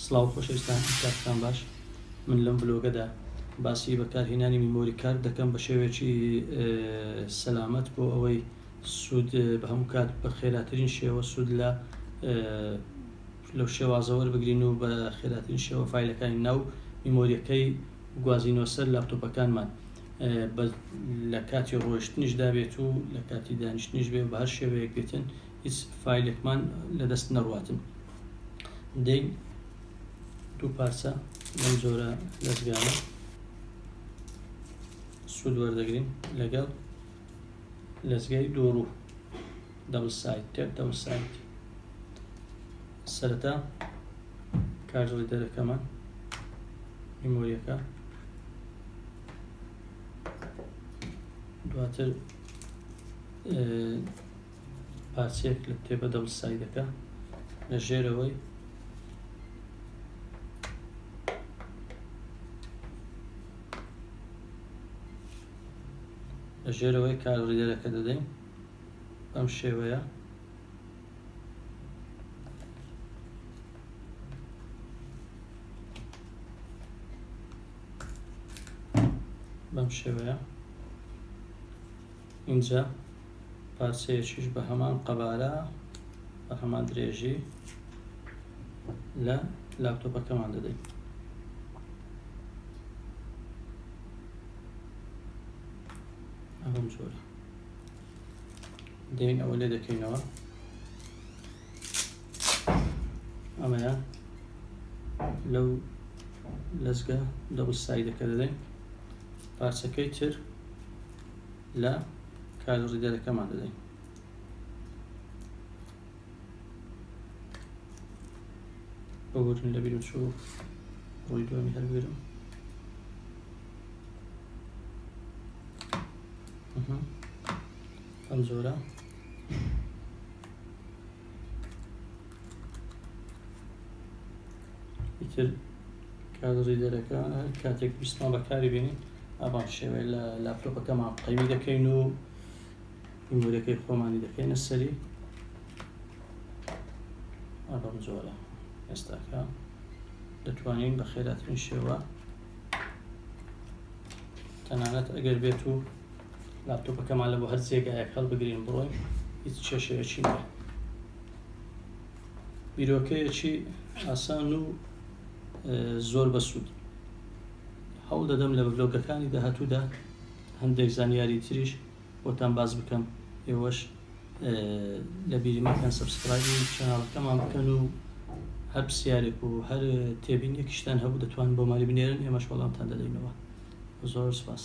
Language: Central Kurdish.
سڵاو خۆشەویستان، کاتتان باش. من لەم بلۆگەدا باسی بەکارهێنانی میمۆری کارت دەکەم بە شێوەیەکی سەلامەت بۆ ئەوەی سوود بە هەموو کات بە خێراترین شێوە سوود لەو شێوازە وەربگرین و بە خێراترین شێوە فایلەکانی ناو میمۆریەکەی گوازینەوە سەر لاپتۆپەکانمان لە کاتی ڕۆیشتنیشدا بێت و لە کاتی دانیشتنیش بێت بە هەر شێوەیەک بێتن هیچ فایلێکمان لەدەست نەڕواتن. دەی دوو پارچە لەم جۆرە لەزگانە سوود وەردەگرین لەگەڵ لەزگای دووڕوو دەبل سایت تێپ دەبل سایت. سەرەتا کارڕێدەرەکەمان میمۆریەکە، دواتر پارچەیەک لە تێپە دەبل سایدەکە لە ژێرەوەی کارڕێدەرەکە دەدەین بەم شێوەیە. اینجا پارچەیەکیش بە هەمان قەبارە بە هەمان درێژی لە لاپتۆپەکەمان دەدەین. ئەم جۆرە دێین ئەوە لێ دەکەینەوە. ئەمەیە لەو لەزگە دەبل سایدەکە دەدەین. پارچەکەی تر لە کارڕێدەرەکەمان دەدەین. بەگوتن لە بیرم چوو ڕووی دووەمی هەربگرم. ئەم جۆرە ئیتر کارڕێدەرەکە کاتێک ویستمان بەکاری بێنین ئەبام شێوەیە لە لاپتۆپەکەمان قەیمی دەکەین و میمۆریەکەی خۆمانی دەکەینە سەری. ئەبام جۆرە ئێستاکە دەتوانین بە خێراترین شێوە تەنانەت ئەگەر بێت و لاپتۆپەکەمان لە بۆ هەر جێگایەک هەڵبگرین بڕۆین هیچ کێشەیەکی نییە. بیرۆکەیەکی ئاسان و زۆر بەسوود. هەوڵ دەدەم لە بلۆگەکانی داهاتوودا هەندێک زانیاری تریش بۆتان باز بکەم. ئێوەش لە بیری مەکەن سەبسکرایب چەناڵەکەمان بکەن و هەر پرسیارێک و هەر تێبینیەکیشتان هەبوو دەتوانن بۆمانی بنێرن، ئێمەش وەڵامتان دەدەینەوە. زۆر سپاس.